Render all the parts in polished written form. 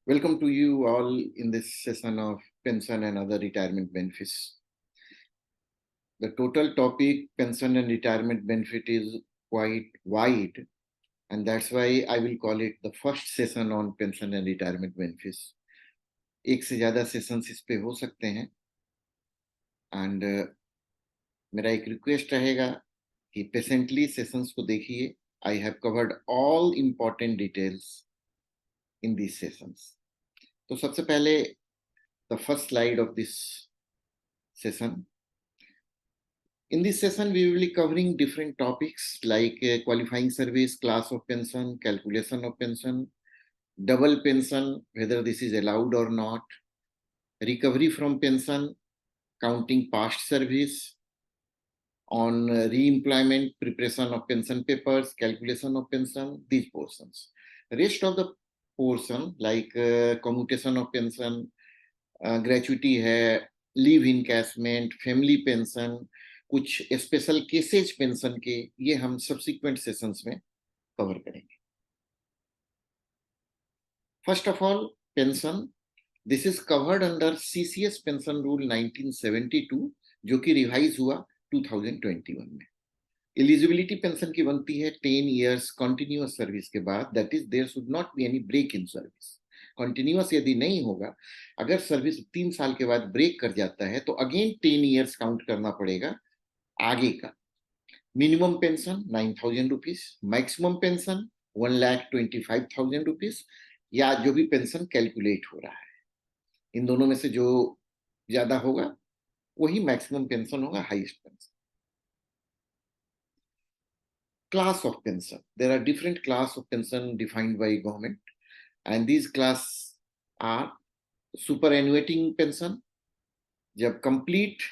Welcome to you all in this session of pension and other retirement benefits. The total topic pension and retirement benefit is quite wide, and that's why I will call it the first session on pension and retirement benefits. एक से ज्यादा sessions इस पे हो सकते हैं and मेरा एक रिक्वेस्ट रहेगा कि पेशेंटली सेशंस को देखिए. I have covered all important details in this sessions. तो सबसे पहले the first slide of this session. In this session, we will be covering different topics like qualifying service, class of pension, calculation of pension, double pension, whether this is allowed or not, recovery from pension, counting past service, on re-employment, preparation of pension papers, calculation of pension, these portions. Rest of the portion like commutation of pension, gratuity है, leave encashment, family pension, कुछ special cases pension के, ये हम subsequent sessions में cover करेंगे. First of all pension, this is covered under CCS pension rule 1972 जो कि revise हुआ 2021 में. एलिजिबिलिटी पेंशन की बनती है 10 इयर्स कंटिन्यूअस सर्विस के बाद, that is there should not be any break in service. Continuous यदि नहीं होगा, अगर सर्विस 3 साल के बाद ब्रेक कर जाता है तो अगेन 10 इयर्स काउंट करना पड़ेगा आगे का. Minimum pension 9,000 rupees, maximum pension 1,25,000 rupees, या जो भी पेंशन कैलकुलेट हो रहा है, इन दोनों में से जो ज्यादा होगा वही मैक्सिमम पेंशन होगा, highest pension. Class of pension, there are different class of pension defined by government, and these class are superannuating pension, जब complete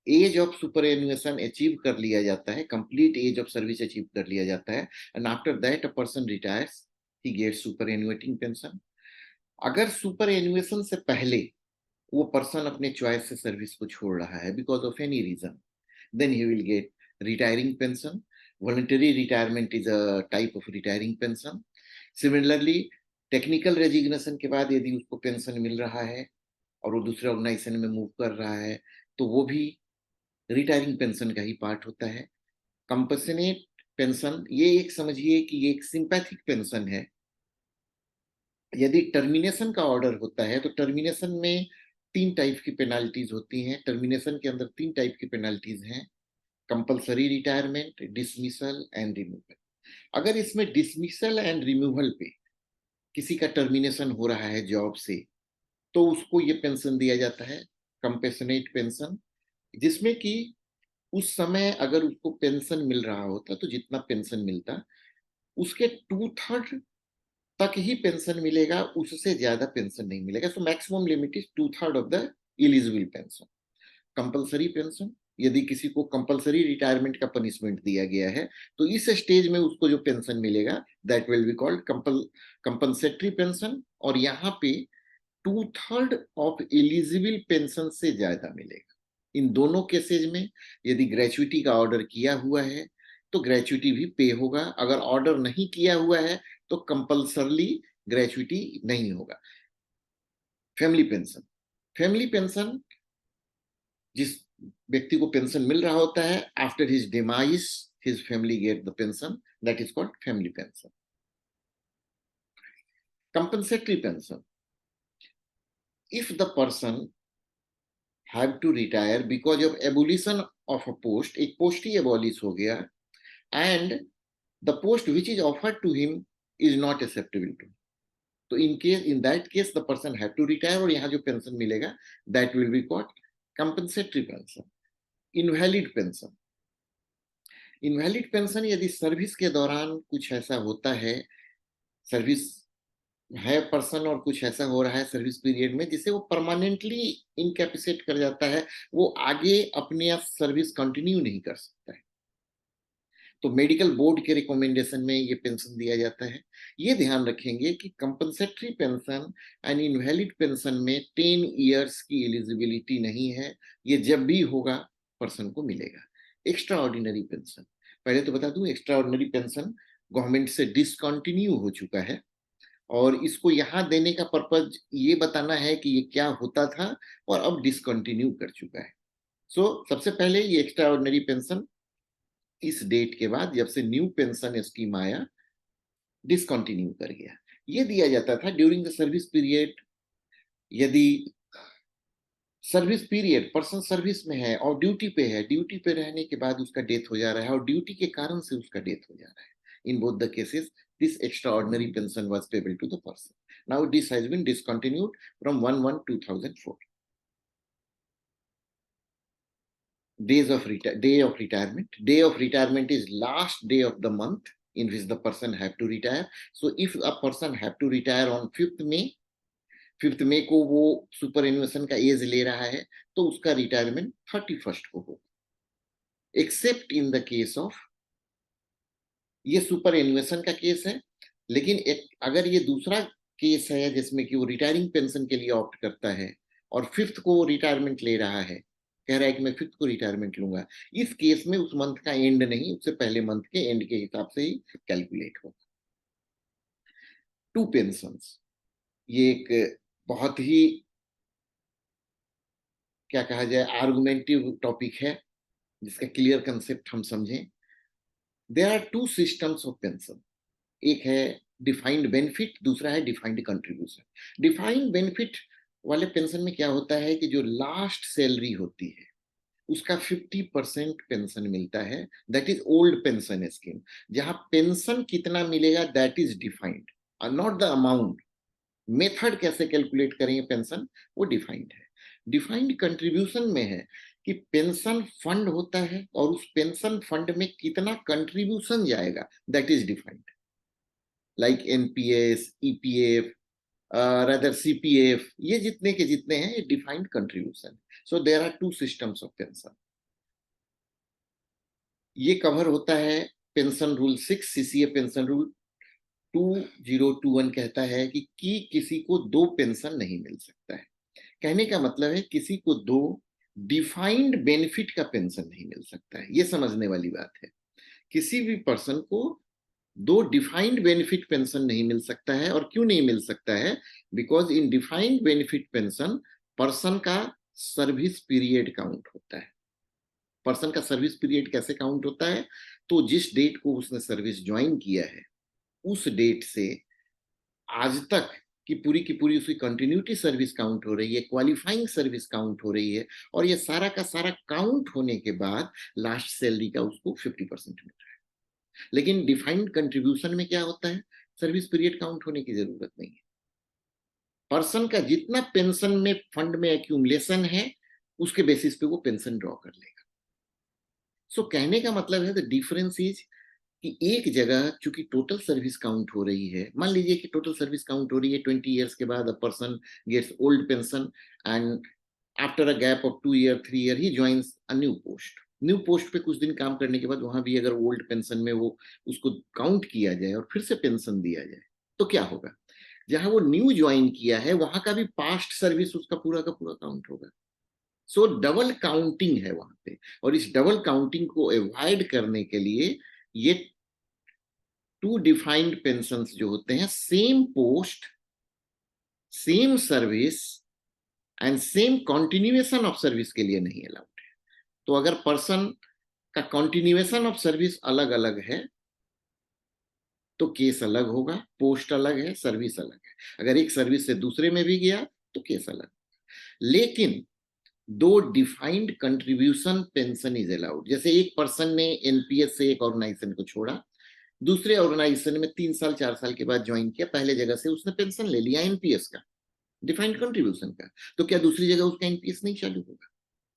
age of superannuation achieve कर लिया जाता है, complete age of service achieve कर लिया जाता है, and after that a person retires, he gets superannuating pension. अगर सुपरएन्युएशन से पहले वो पर्सन अपने चॉइस से सर्विस को छोड़ रहा है because of any reason, then he will get retiring pension. Voluntary retirement is a type of retiring pension. Similarly technical resignation के बाद यदि उसको पेंशन मिल रहा है और वो दूसरे ऑर्गेनाइजेशन में मूव कर रहा है तो वो भी रिटायरिंग पेंशन का ही पार्ट होता है. कंपनसेट पेंशन, ये एक समझिए कि ये एक सिंपैथिक पेंशन है. यदि टर्मिनेशन का ऑर्डर होता है तो टर्मिनेशन में 3 टाइप की पेनाल्टीज होती हैं. टर्मिनेशन के अंदर 3 टाइप की पेनाल्टीज हैं: compulsory retirement, dismissal and removal. अगर इसमें डिसमिसल एंड रिमूवल पे किसी का टर्मिनेशन हो रहा है जॉब से, तो उसको ये पेंशन दिया जाता है कंपेशनेट पेंशन, जिसमें कि उस समय अगर उसको पेंशन मिल रहा होता तो जितना पेंशन मिलता उसके 2/3 तक ही पेंशन मिलेगा, उससे ज्यादा पेंशन नहीं मिलेगा. So maximum limit is 2/3 of the eligible pension. Compulsory pension, यदि किसी को कंपल्सरी रिटायरमेंट का पनिशमेंट दिया गया है तो इस स्टेज में उसको जो पेंशन मिलेगा that will be called compensatory pension, और यहाँ पे 2/3 ऑफ एलिजिबल पेंशन से ज्यादा मिलेगा. इन दोनों केसेज में यदि ग्रेचुइटी का ऑर्डर किया हुआ है तो ग्रेचुइटी भी पे होगा, अगर ऑर्डर नहीं किया हुआ है तो कंपल्सरली ग्रेचुइटी नहीं होगा. फैमिली पेंशन, फैमिली पेंशन जिस व्यक्ति को पेंशन मिल रहा होता है after his demise, his family get the pension, that is called family pension. Compensatory pension, if the person have to retire because of abolition of a post, एक post ही abolish हो गया, and the post which is offered to him is not acceptable to him, तो in that case the person have to retire, और यहाँ जो pension मिलेगा that will be called compensatory pension. Invalid pension, invalid pension यदि service के दौरान कुछ ऐसा होता है, सर्विस है पर्सन और कुछ ऐसा हो रहा है सर्विस पीरियड में जिसे वो परमानेंटली इनकैपेसिट कर जाता है, वो आगे अपने सर्विस कंटिन्यू नहीं कर सकता है, तो मेडिकल बोर्ड के रिकमेंडेशन में ये पेंशन दिया जाता है. ये ध्यान रखेंगे कि compensatory pension and invalid pension में 10 इयर्स की एलिजिबिलिटी नहीं है, ये जब भी होगा पर्सन को मिलेगा. एक्स्ट्रा ऑर्डिनरी पेंशन, पहले तो बता दूं एक्स्ट्रा ऑर्डिनरी पेंशन गवर्नमेंट से डिसकंटिन्यू हो चुका है, और इसको यहाँ देने का पर्पज ये बताना है कि ये क्या होता था और अब डिसकंटिन्यू कर चुका है। सबसे पहले ये एक्स्ट्रा ऑर्डिनरी पेंशन इस डेट के बाद जब से न्यू पेंशन स्कीम आया डिसकंटिन्यू कर गया। ये दिया जाता था ड्यूरिंग द सर्विस पीरियड। यदि सर्विस पीरियड पर्सन सर्विस में है और ड्यूटी पे है, ड्यूटी पे रहने के बाद उसका डेथ हो जा रहा है और ड्यूटी के कारण से उसका डेथ हो जा रहा है, in both the cases this extraordinary pension was payable to the person. Now this has been discontinued from 1/1/2004. Day of retirement. Day of retirement is last day of the month in which the person have to retire. So if a person have to retire on 5th May, 5th May को वो super एन्युएशन का as ले रहा है तो उसका retirement 31st को होगा, accept in the case of, ये सुपर एन्युएशन का केस है। लेकिन एक अगर ये दूसरा केस है जिसमें कि वो रिटायरिंग पेंशन के लिए ऑप्ट करता है और 5th को रिटायरमेंट ले रहा है, कह रहा है कि मैं 5th को रिटायरमेंट लूंगा, इस केस में उस मंथ का एंड नहीं, उससे पहले मंथ के एंड के हिसाब से ही कैलकुलेट होगा। टू पेंशन, ये एक बहुत ही क्या कहा जाए आर्गुमेंटिव टॉपिक है जिसका क्लियर कंसेप्ट हम समझें। There are two systems of pension, एक है डिफाइंड बेनिफिट, दूसरा है डिफाइंड कंट्रीब्यूशन। डिफाइंड बेनिफिट वाले पेंशन में क्या होता है कि जो लास्ट सैलरी होती है उसका 50% पेंशन मिलता है, that is old pension scheme. जहां पेंशन कितना मिलेगा that is defined, not the amount. Method कैसे कैलकुलेट करेंगे पेंशन वो डिफाइंड है। डिफाइंड कंट्रीब्यूशन में है कि पेंशन फंड होता है और उस पेंशन फंड में कितना कंट्रीब्यूशन जाएगा, that is defined, like NPS, EPF, rather CPF, ये जितने के जितने हैं ये defined contribution. So there are two systems of pension. ये कवर होता है pension rule 6, CCA pension rule 2021 कहता है कि किसी को दो पेंशन नहीं मिल सकता है। कहने का मतलब है किसी को दो डिफाइंड बेनिफिट का पेंशन नहीं मिल सकता है, ये समझने वाली बात है। किसी भी पर्सन को दो डिफाइंड बेनिफिट पेंशन नहीं मिल सकता है। और क्यों नहीं मिल सकता है? Because in defined benefit pension person का सर्विस पीरियड काउंट होता है। पर्सन का सर्विस पीरियड कैसे काउंट होता है? तो जिस डेट को उसने सर्विस ज्वाइन किया है उस डेट से आज तक की पूरी उसकी कंटिन्यूटी सर्विस काउंट हो रही है, क्वालिफाइंग सर्विस काउंट हो रही है, और ये सारा का सारा काउंट होने के बाद लास्ट सैलरी का उसको 50% मिल रहा है। लेकिन डिफाइंड कंट्रीब्यूशन में क्या होता है? सर्विस पीरियड काउंट होने की जरूरत नहीं है। पर्सन का जितना पेंशन में फंड में एक्यूमुलेशन है उसके बेसिस पे वो पेंशन ड्रॉ कर लेगा। सो कहने का मतलब है द डिफरेंस इज कि एक जगह चूंकि टोटल सर्विस काउंट हो रही है, मान लीजिए कि टोटल सर्विस काउंट हो रही है 20 ईयर्स के बाद a person gets old pension and after a gap of 2 year 3 year he joins a new post. New post पे कुछ दिन काम करने के बाद वहां भी अगर ओल्ड पेंशन में वो उसको काउंट किया जाए और फिर से पेंशन दिया जाए तो क्या होगा? जहां वो न्यू ज्वाइन किया है वहां का भी पास्ट सर्विस उसका पूरा का पूरा काउंट होगा। सो डबल काउंटिंग है वहां पे, और इस डबल काउंटिंग को अवॉइड करने के लिए ये टू डिफाइंड पेंशन जो होते हैं same post, same service and same continuation of service के लिए नहीं अलाउड है। तो अगर पर्सन का कंटिन्यूएशन ऑफ सर्विस अलग अलग है तो केस अलग होगा, पोस्ट अलग है, सर्विस अलग है। अगर एक सर्विस से दूसरे में भी गया तो केस अलग। लेकिन दो defined contribution pension is allowed. जैसे एक पर्सन ने एनपीएस से एक ऑर्गेनाइजेशन को छोड़ा, दूसरे ऑर्गेनाइजेशन में 3 साल 4 साल के बाद ज्वाइन किया, पहले जगह से उसने पेंशन ले लिया एनपीएस का, डिफाइंड कंट्रीब्यूशन का, तो क्या दूसरी जगह उसका एनपीएस नहीं चालू होगा?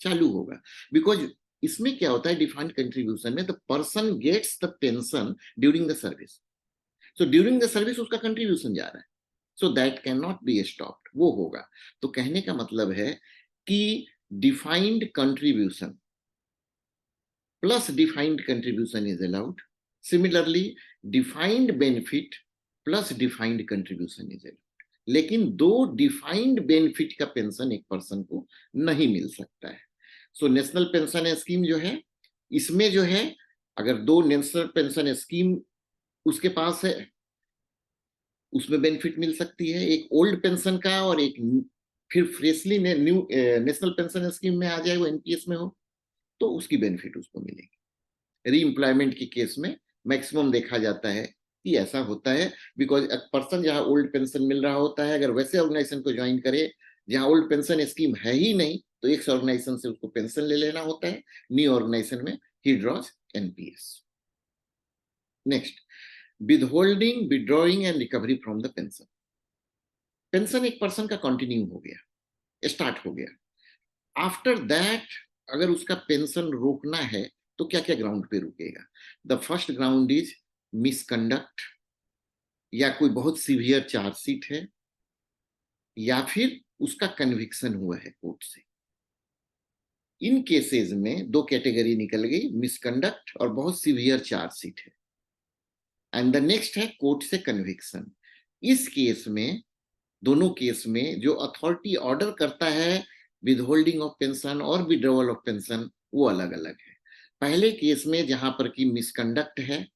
चालू होगा। बिकॉज इसमें क्या होता है डिफाइंड कंट्रीब्यूशन में, the person gets the pension during the service. So during the service उसका कंट्रीब्यूशन जा रहा है, so that can not be stopped, वो होगा। तो कहने का मतलब है कि defined contribution plus defined contribution is allowed. Similarly defined benefit plus defined contribution is allowed. लेकिन दो डिफाइंड बेनिफिट का पेंशन एक पर्सन को नहीं मिल सकता है। सो नेशनल पेंशन स्कीम जो है, इसमें जो है अगर दो नेशनल पेंशन स्कीम उसके पास है, उसमें बेनिफिट मिल सकती है, एक ओल्ड पेंशन का और एक फिर freshly new national pension scheme में आ जाए, वो एनपीएस में हो, तो उसकी बेनिफिट उसको मिलेगी। री एम्प्लॉयमेंट के केस में मैक्सिमम देखा जाता है कि ऐसा होता है, बिकॉज पर्सन जहां ओल्ड पेंशन मिल रहा होता है, अगर वैसे ऑर्गेनाइजेशन को ज्वाइन करे जहां ओल्ड पेंशन स्कीम है ही नहीं, तो एक ऑर्गेनाइजेशन से उसको पेंशन ले लेना होता है, न्यू ऑर्गेनाइजेशन में ही drawers NPS. Next, withholding, withdrawing and recovery from the pension. Pension एक पर्सन का कंटिन्यू हो गया, स्टार्ट हो गया, आफ्टर दैट अगर उसका पेंशन रोकना है तो क्या क्या ग्राउंड पे रुकेगा? The first ground is misconduct, या कोई बहुत सीवियर चार्जशीट है, या फिर उसका कन्विक्शन हुआ है कोर्ट से। इन केसेस में दो कैटेगरी निकल गई, मिसकंडक्ट और बहुत सीवियर चार्जशीट है, एंड द नेक्स्ट है कोर्ट से कन्विक्शन। इस केस में, दोनों केस में जो अथॉरिटी ऑर्डर करता है विदहोल्डिंग ऑफ पेंशन और विड्रॉवल ऑफ पेंशन, वो अलग अलग है। पहले केस में जहां पर की मिसकंडक्ट है,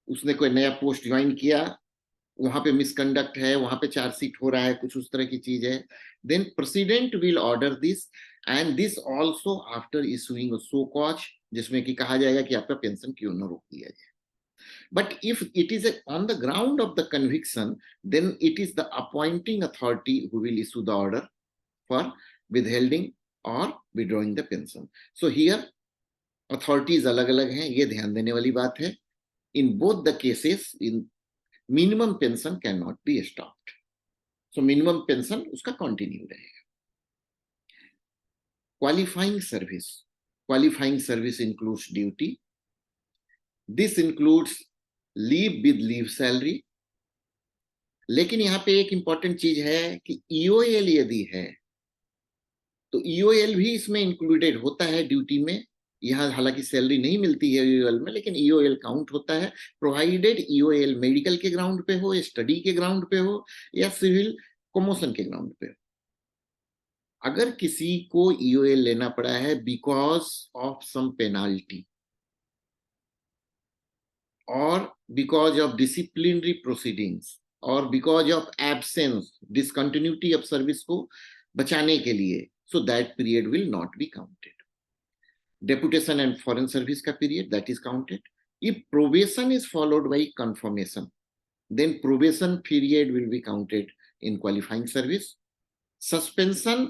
उसने कोई नया पोस्ट ज्वाइन किया, वहां पे मिसकंडक्ट है, वहां पे चार्जशीट हो रहा है, कुछ उस तरह की चीज है, then president will order this, and this also after issuing show cause, जिसमें कि कहा जाएगा कि आपका पेंशन क्यों न रोक दिया जाए। But if it is on the ground of the conviction, then it is the appointing authority who will issue the order for withholding or withdrawing the pension. So here authorities अलग अलग हैं, ये ध्यान देने वाली बात है। In both the cases, in minimum pension cannot be stopped. So minimum pension उसका continue रहेगा। Qualifying service. Qualifying service includes duty. This includes leave with leave salary. लेकिन यहाँ पे एक इंपॉर्टेंट चीज है कि ईओएल यदि है तो ईओएल भी इसमें इंक्लूडेड होता है ड्यूटी में। यहाँ हालांकि सैलरी नहीं मिलती है ईओएल में, लेकिन ईओएल काउंट होता है, प्रोवाइडेड ईओएल मेडिकल के ग्राउंड पे हो, स्टडी के ग्राउंड पे हो, या सिविल कमोशन के ग्राउंड पे हो। अगर किसी को ईओएल लेना पड़ा है बिकॉज ऑफ सम पेनाल्टी और बिकॉज ऑफ डिसिप्लिनरी प्रोसीडिंग्स और because of absence, discontinuity of service को बचाने के लिए, so that period will not be counted. Deputation and foreign service का period, that is counted. If probation is followed by confirmation, then probation period will be counted in qualifying service. Suspension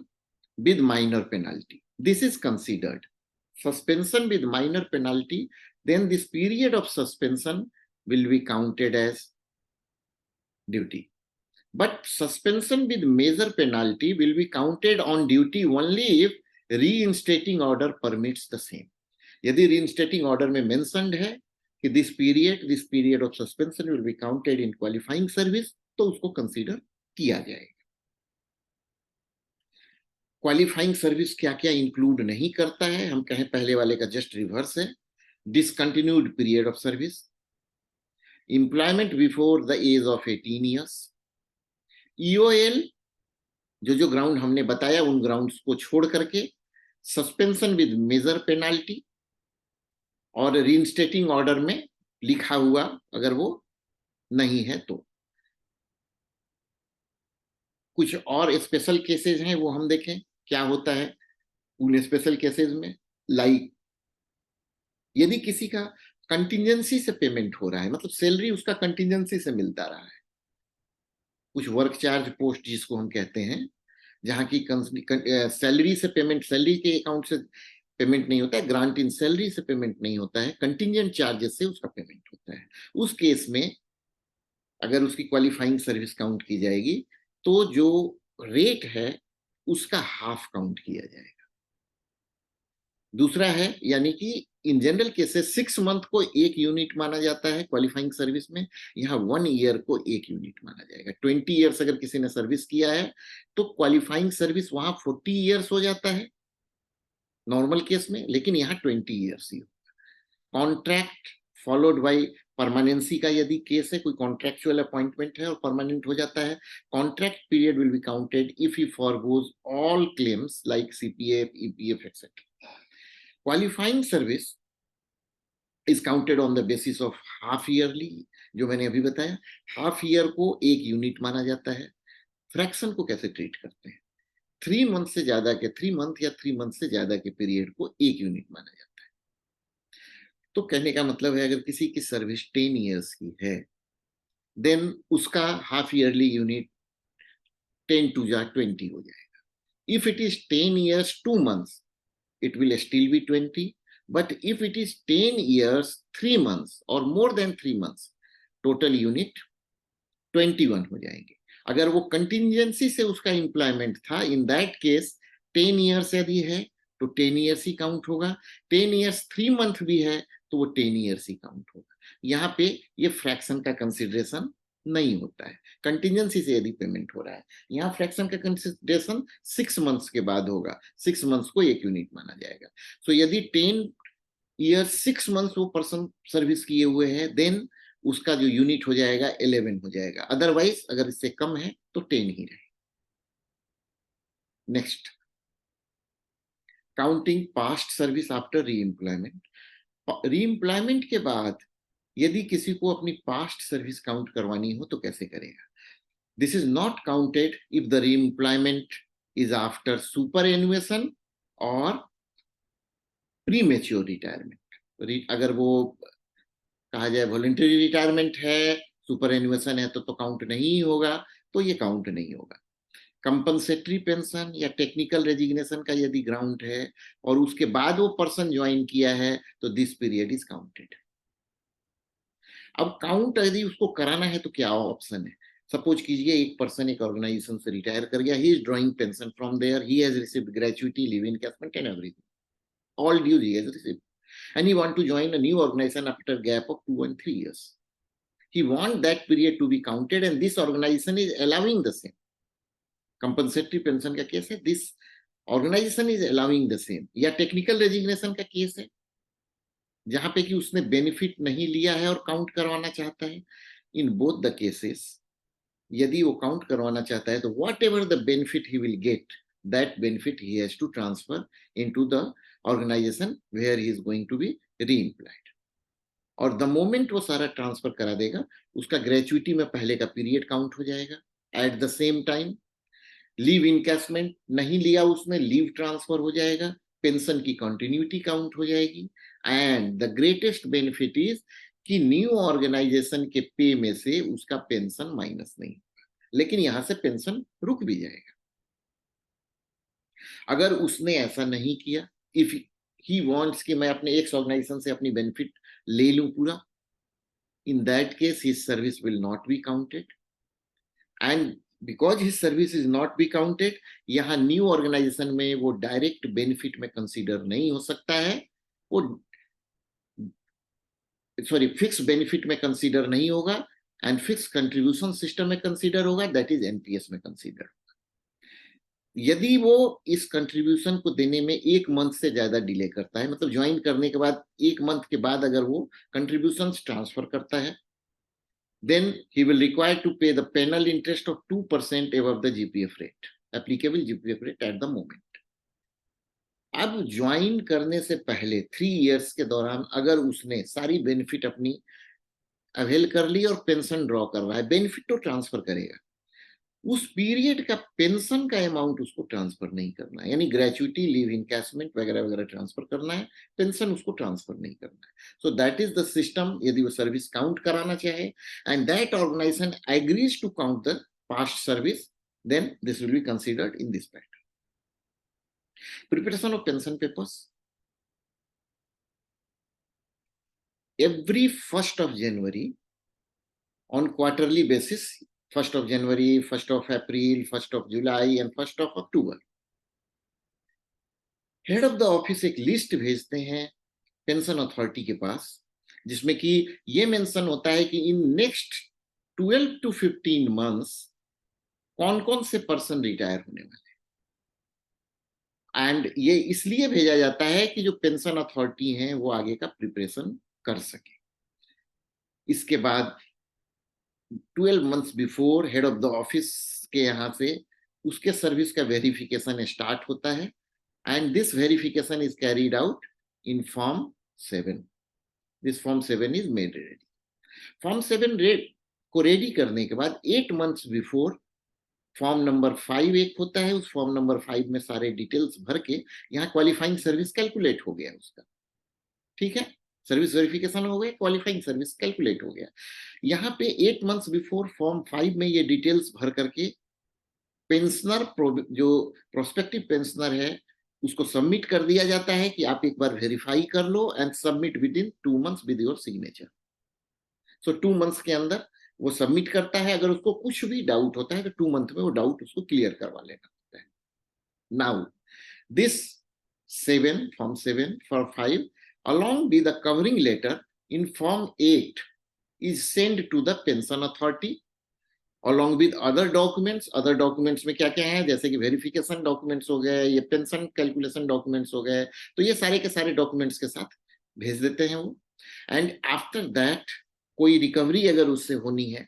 with minor penalty, this is considered. Suspension with minor penalty, then this period of suspension will be counted as duty. But suspension with major penalty will be counted on duty only if reinstating order permits the same. यदि reinstating order में mentioned है कि this period of suspension will be counted in qualifying service, तो उसको consider किया जाएगा। Qualifying service क्या क्या इंक्लूड नहीं करता है, हम कहें पहले वाले का जस्ट रिवर्स है। Discontinued period of service, employment before the age of 18 years, EOL जो ग्राउंड हमने बताया उन ग्राउंड्स को छोड़ करके, सस्पेंशन विद मेजर पेनाल्टी, और रीइंस्टेटिंग ऑर्डर में लिखा हुआ अगर वो नहीं है तो। कुछ और स्पेशल केसेस हैं, वो हम देखें क्या होता है उन स्पेशल केसेस में। लाइक यदि किसी का कंटिजेंसी से पेमेंट हो रहा है, मतलब सैलरी उसका कंटिजेंसी से मिलता रहा है, कुछ वर्क चार्ज पोस्ट जिसको हम कहते हैं, जहां की सैलरी से पेमेंट, सैलरी के अकाउंट से पेमेंट नहीं होता है, ग्रांट इन सैलरी से पेमेंट नहीं होता है, कंटिजेंट चार्जेस से उसका पेमेंट होता है। उस केस में अगर उसकी क्वालिफाइंग सर्विस काउंट की जाएगी तो जो रेट है उसका हाफ काउंट किया जाएगा। दूसरा है, यानी कि इन जनरल केसेस 6 मंथ को 1 यूनिट माना जाता है क्वालिफाइंग सर्विस में, यहाँ 1 ईयर को 1 यूनिट माना जाएगा। 20 ईयर्स अगर किसी ने सर्विस किया है तो क्वालिफाइंग सर्विस वहां 40 ईयर्स हो जाता है नॉर्मल केस में, लेकिन यहाँ 20 years he. Contract followed by permanency का यदि केस है, कोई कॉन्ट्रैक्चुअल अपॉइंटमेंट है और परमानेंट हो जाता है, contract period will be counted if he forgoes all claims like CPF, EPF etcetera. Qualifying service is counted on the basis of half yearly, जो मैंने अभी बताया। हाफ ईयर को एक यूनिट माना जाता है। फ्रैक्शन को कैसे ट्रीट करते हैं? 3 मंथ से ज्यादा के 3 मंथ या 3 मंथ से ज्यादा के पीरियड को एक यूनिट माना जाता है। तो कहने का मतलब है, अगर किसी की सर्विस 10 years की है, देन उसका हाफ ईयरली यूनिट 10 to 20 हो जाएगा। If it is 10 years 2 months, it will still be 20. But if it is 10 years 3 months or more than 3 months, total unit 21 हो जाएंगे। अगर वो कंटिजेंसी से उसका एम्प्लॉयमेंट था, इन दैट केस 10 years यदि है तो 10 years ही काउंट होगा। 10 years 3 month भी है तो वो 10 years ही काउंट होगा। यहाँ पे ये फ्रैक्शन का कंसिडरेशन नहीं होता है। कंटिजेंसी से यदि पेमेंट हो रहा है, यहाँ फ्रैक्शन का कंसिडरेशन 6 months के बाद होगा। 6 months को एक यूनिट माना जाएगा। सो यदि 10 years 6 months वो पर्सन सर्विस किए हुए हैं, देन उसका जो यूनिट हो जाएगा 11 हो जाएगा। अदरवाइज अगर इससे कम है तो 10 ही रहे। Next, counting past service after री एम्प्लॉयमेंट। री एम्प्लॉयमेंट के बाद यदि किसी को अपनी पास्ट सर्विस काउंट करवानी हो तो कैसे करेगा? This is not counted if the री एम्प्लॉयमेंट इज आफ्टर सुपर एनुएशन और प्री मेच्योर रिटायरमेंट। अगर वो कहा जाए वॉलंटरी रिटायरमेंट है, सुपर एनुएशन है तो काउंट नहीं होगा, तो ये काउंट नहीं होगा। कंपनसेटरी पेंशन या टेक्निकल रेजिग्नेशन का यदि ग्राउंड है और उसके बाद वो पर्सन ज्वाइन किया है तो दिस पीरियड इज काउंटेड। अब काउंट यदि उसको कराना है तो क्या ऑप्शन है? सपोज कीजिए एक पर्सन एक ऑर्गेनाइजेशन से रिटायर कर गया, he is drawing pension from there, he has received gratuity, leave encashment and everything, all dues he has received, and he want to join a new organization after a gap of 2 and 3 years. He want that period to be counted, and this organization is allowing the same. Compensatory pension का case है, this organization is allowing the same. या technical resignation का case है जहां पे कि उसने benefit नहीं लिया है और काउंट करवाना चाहता है। इन बोथ द केसेस यदि वो काउंट करवाना चाहता है तो whatever the benefit he will get, that benefit he has to transfer into the organisation where he is going to be reemployed. और द मोमेंट वो सारा ट्रांसफर करा देगा, उसका ग्रेचुइटी में पहले का पीरियड काउंट हो जाएगा। At the same time leave encashment नहीं लिया उसने, लीव ट्रांसफर हो जाएगा, पेंशन की कंटिन्यूटी काउंट हो जाएगी। And the greatest benefit is कि न्यू ऑर्गेनाइजेशन के पे में से उसका पेंशन माइनस नहीं होगा, लेकिन यहां से पेंशन रुक भी जाएगा। अगर उसने ऐसा नहीं किया, इफ ही वांट्स कि मैं अपने एक्स ऑर्गेनाइजेशन से अपनी बेनिफिट ले लूं पूरा, in that case his service will not be counted, and because his service is not be counted, यहाँ न्यू ऑर्गेनाइजेशन में वो डायरेक्ट बेनिफिट में कंसीडर नहीं हो सकता है, वो सॉरी फिक्स बेनिफिट में कंसीडर नहीं होगा, एंड फिक्स कंट्रीब्यूशन सिस्टम में कंसीडर होगा, दैट इज एनपीएस में कंसीडर। यदि वो इस कंट्रीब्यूशन को देने में 1 मंथ से ज्यादा डिले करता है, मतलब ज्वाइन करने के बाद 1 मंथ के बाद अगर वो कंट्रीब्यूशन ट्रांसफर करता है, then he will require to pay the penal interest of 2% above the GPF rate, applicable GPF rate at the moment. अब ज्वाइन करने से पहले 3 years के दौरान अगर उसने सारी बेनिफिट अपनी अवेल कर ली और पेंशन ड्रॉ करवाया, बेनिफिट तो ट्रांसफर करेगा, उस पीरियड का पेंशन का अमाउंट उसको ट्रांसफर नहीं करना है, यानी ग्रेचुइटी, लीव इनकैशमेंट वगैरह वगैरह ट्रांसफर करना है, पेंशन उसको ट्रांसफर नहीं करना है। So that is the system यदि वो सर्विस काउंट कराना चाहे and that organisation agrees to count the past service, then this will be considered in this pattern. Preparation of pension papers every 1st of January on quarterly basis, 1st of January, 1st of April, 1st of July and 1st of October, head of the office एक list भेजते हैं pension authority के पास, जिसमें कि ये mention होता है कि इन नेक्स्ट 12 to 15 months कौन कौन से पर्सन रिटायर होने वाले हैं। एंड ये इसलिए भेजा जाता है कि जो पेंशन अथॉरिटी हैं वो आगे का प्रिपरेशन कर सके। इसके बाद 12 months before head of the office के यहाँ से उसके सर्विस का वेरिफिकेशन स्टार्ट होता है, and this verification is carried out in form 7, this form 7 is made ready. Form 7 को रेडी करने के बाद 8 months बिफोर फॉर्म नंबर 5 एक होता है, उस फॉर्म नंबर 5 में सारे डिटेल्स भर के यहाँ क्वालिफाइंग सर्विस कैलकुलेट हो गया उसका, ठीक है, सर्विस वेरिफिकेशन हो गया, क्वालिफाइंग सर्विस कैलकुलेट हो गया। यहाँ पे 8 months बिफोर फॉर्म 5 में ये डिटेल्स भर करके पेंशनर जो प्रोस्पेक्टिव पेंशनर है उसको सबमिट कर दिया जाता है कि आप एक बार वेरीफाई कर लो and submit within 2 months with your signature. So 2 months के अंदर वो सबमिट करता है। अगर उसको कुछ भी डाउट होता है तो 2 month में वो डाउट उसको क्लियर करवा लेना होता है। Now this 7 form 7 for 5 along with the covering letter in form 8 is sent to the pension authority along with other documents। other documents में क्या क्या है, जैसे कि वेरिफिकेशन डॉक्यूमेंट्स हो गए, ये पेंशन कैलकुलेशन डॉक्यूमेंट्स हो गए, तो ये सारे के सारे डॉक्यूमेंट्स के साथ भेज देते हैं वो। एंड आफ्टर दैट कोई रिकवरी अगर उससे होनी है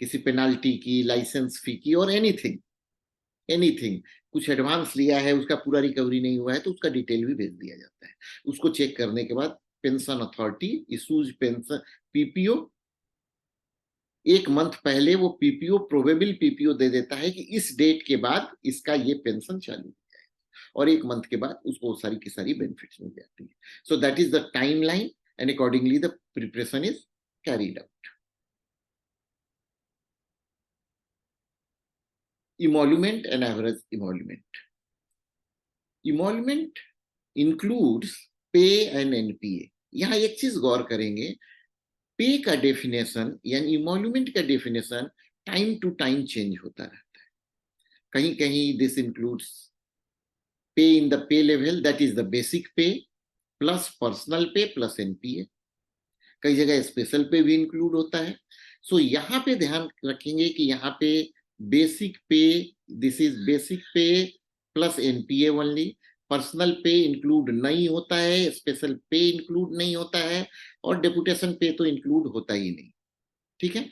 किसी पेनाल्टी की, लाइसेंस फी की और एनीथिंग एनीथिंग, कुछ एडवांस लिया है उसका पूरा रिकवरी नहीं हुआ है तो उसका डिटेल भी भेज दिया जाता है। उसको चेक करने के बाद pension authority issues pension PPO, 1 month पहले वो पीपीओ प्रोबेबल पीपीओ दे देता है कि इस डेट के बाद इसका ये पेंशन चालू हो जाएगा, और 1 month के बाद उसको सारी की सारी बेनिफिट्स मिल जाती है। So that is the time line and accordingly the preparation is carried out. Emolument and average emolument. Emolument includes पे एंड एनपीए। यहाँ एक चीज गौर करेंगे, पे का डेफिनेशन यानी इमोल्यूमेंट का definition time to time change होता रहता है। कहीं कहीं this includes pay in the pay level, that is the basic pay plus personal pay plus NPA. कई जगह स्पेशल पे भी इंक्लूड होता है। सो यहाँ पे ध्यान रखेंगे कि यहाँ पे बेसिक पे, this is basic pay plus NPA only. Personal पे इंक्लूड नहीं होता है, स्पेशल पे इंक्लूड नहीं होता है, और डेपुटेशन पे तो इंक्लूड होता ही नहीं, ठीक है।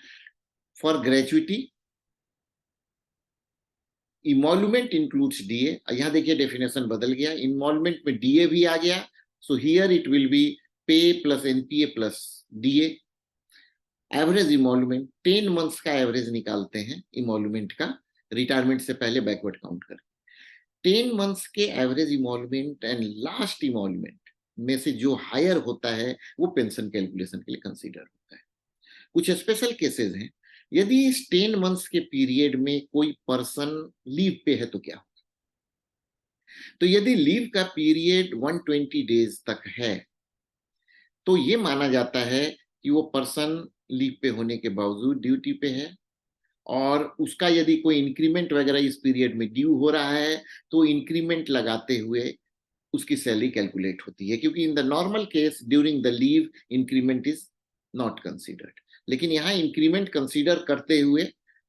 For gratuity emolument includes DA. यहाँ देखिए डेफिनेशन बदल गया, इमोल्यूमेंट में डीए भी आ गया। So here it will be pay plus NPA plus DA. Average emolument 10 months का एवरेज निकालते हैं इमोल्यूमेंट का, रिटायरमेंट से पहले बैकवर्ड काउंट कर 10 months के एवरेज इमोल्यूमेंट एंड लास्ट इमोल्यूमेंट में से जो हायर होता है वो पेंशन कैलकुलेशन के लिए कंसीडर होता है। कुछ स्पेशल केसेस हैं, यदि इस 10 months के पीरियड में कोई पर्सन लीव पे है तो क्या होगा। तो यदि लीव का पीरियड 120 days तक है तो ये माना जाता है कि वो पर्सन लीव पे होने के बावजूद ड्यूटी पे है, और उसका यदि कोई इंक्रीमेंट वगैरह इस पीरियड में ड्यू हो रहा है तो इंक्रीमेंट लगाते हुए उसकी सैलरी कैलकुलेट होती है, क्योंकि in the normal case during the leave increment is not considered, लेकिन यहाँ इंक्रीमेंट कंसीडर करते हुए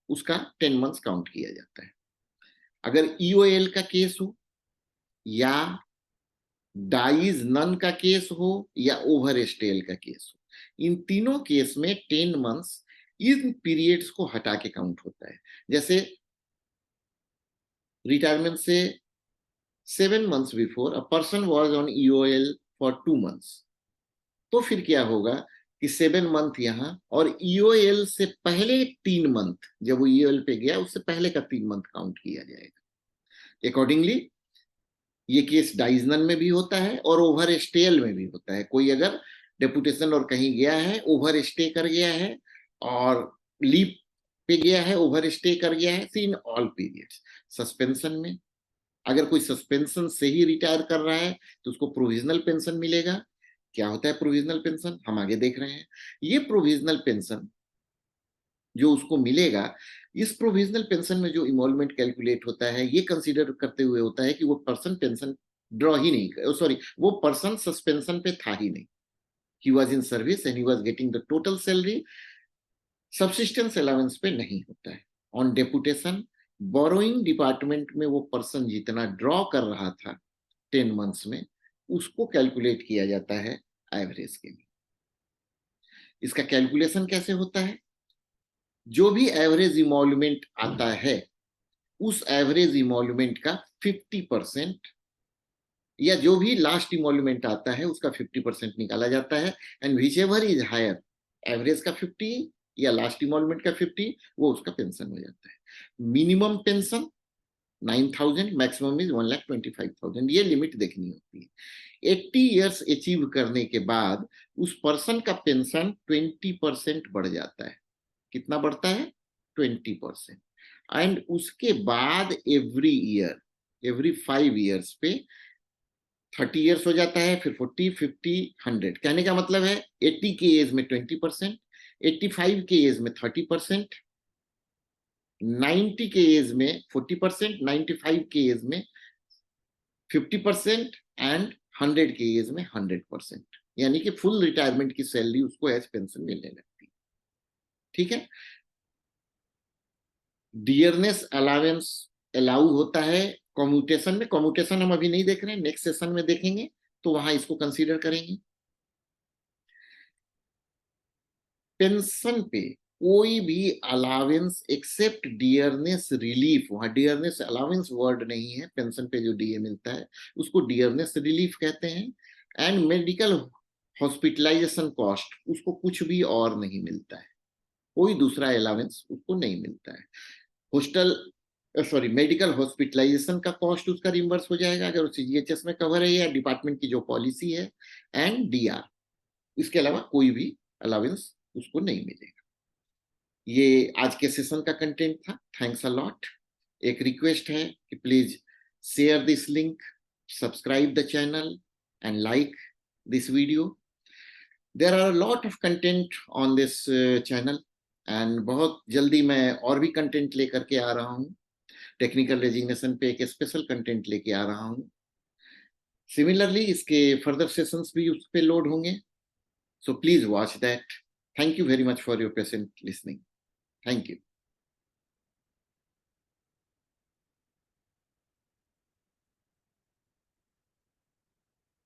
उसका 10 months काउंट किया जाता है। अगर ईओएल का केस हो या डाइज नन का केस हो या ओवर स्टेल का केस हो, इन तीनों केस में 10 months इन पीरियड्स को हटा के काउंट होता है। जैसे रिटायरमेंट से 7 months before a person was on EOL for 2 months, तो फिर क्या होगा कि 7 month यहाँ, और ईओएल से पहले 3 month, जब वो ईओएल पे गया उससे पहले का 3 month काउंट किया जाएगा। अकॉर्डिंगली ये केस डाइजनन में भी होता है और ओवर स्टेल में भी होता है। कोई अगर डेपुटेशन और कहीं गया है, ओवर स्टे कर गया है और लीव पे गया है, ओवर स्टे कर गया है, इन ऑल पीरियड्स। सस्पेंशन में अगर कोई सस्पेंशन से ही रिटायर कर रहा है तो उसको प्रोविजनल पेंशन मिलेगा। क्या होता है प्रोविजनल पेंशन, हम आगे देख रहे हैं। ये प्रोविजनल पेंशन जो उसको मिलेगा, इस प्रोविजनल पेंशन में जो इमोल्यूमेंट कैलकुलेट होता है ये कंसीडर करते हुए होता है कि वो पर्सन पेंशन ड्रॉ ही नहीं, सॉरी, वो पर्सन सस्पेंशन पे था ही नहीं, he was in service and he was getting the total salary, subsistence allowance पे नहीं होता है। ऑन डेपुटेशन बोरोइंग डिपार्टमेंट में वो पर्सन जितना ड्रॉ कर रहा था 10 months में, उसको कैलकुलेट किया जाता है एवरेज के लिए। इसका कैलकुलेशन कैसे होता है, जो भी एवरेज इमोल्यूमेंट आता है उस एवरेज इमोल्यूमेंट का 50% या जो भी लास्ट इमोल्यूमेंट आता है उसका 50% निकाला जाता है, and whichever is higher, average का 50 या लास्ट इमोल्यूमेंट का 50, वो उसका पेंशन हो जाता है। मिनिमम पेंशन 9,000, मैक्सिमम इज 1,25,000, ये लिमिट देखनी होती है। 80 ईयर्स अचीव करने के बाद उस पर्सन का पेंशन 20% बढ़ जाता है। कितना बढ़ता है? 20%। एंड उसके बाद एवरी ईयर, एवरी 5 ईयर्स पे 30 ईयर्स हो जाता है, फिर 40, 50, 100। कहने का मतलब है 80 के एज में 20%, 85 के एज में 30%, 90 के एज में 40%, 95 के एज में 50% एंड 100 के एज में 100%। यानी कि फुल रिटायरमेंट की सैलरी उसको एज पेंशन मिलने लगती है। ठीक है। डियरनेस अलावेंस अलाउ होता है कम्यूटेशन में। कम्यूटेशन हम अभी नहीं देख रहे हैं, नेक्स्ट सेशन में देखेंगे, तो वहां इसको कंसीडर करेंगे। पेंशन पे कोई भी अलावेंस एक्सेप्ट डियरनेस रिलीफ, वहां डियरनेस अलावेंस वर्ड नहीं है, पेंशन पे जो डीए मिलता है उसको डियरनेस रिलीफ कहते हैं। एंड मेडिकल हॉस्पिटलाइजेशन कॉस्ट, उसको कुछ भी और नहीं मिलता है, कोई दूसरा अलावेंस उसको नहीं मिलता है। हॉस्टल सॉरी मेडिकल हॉस्पिटलाइजेशन का कॉस्ट उसका रिम्बर्स हो जाएगा अगर उसे जीएचएस में कवर है या डिपार्टमेंट की जो पॉलिसी है, एंड डीआर। इसके अलावा कोई भी अलावेंस उसको नहीं मिलेगा। ये आज के सेशन का कंटेंट था। Thanks a lot. एक रिक्वेस्ट है कि please share this link, subscribe the channel and like this video. There are lot of content on this channel, and बहुत जल्दी मैं और भी कंटेंट लेकर के आ रहा हूँ। टेक्निकल रेजिग्नेशन पे एक स्पेशल कंटेंट लेके आ रहा हूँ। सिमिलरली इसके फर्दर सेशंस भी उस पे लोड होंगे, so please watch that. Thank you very much for your patient listening. Thank you.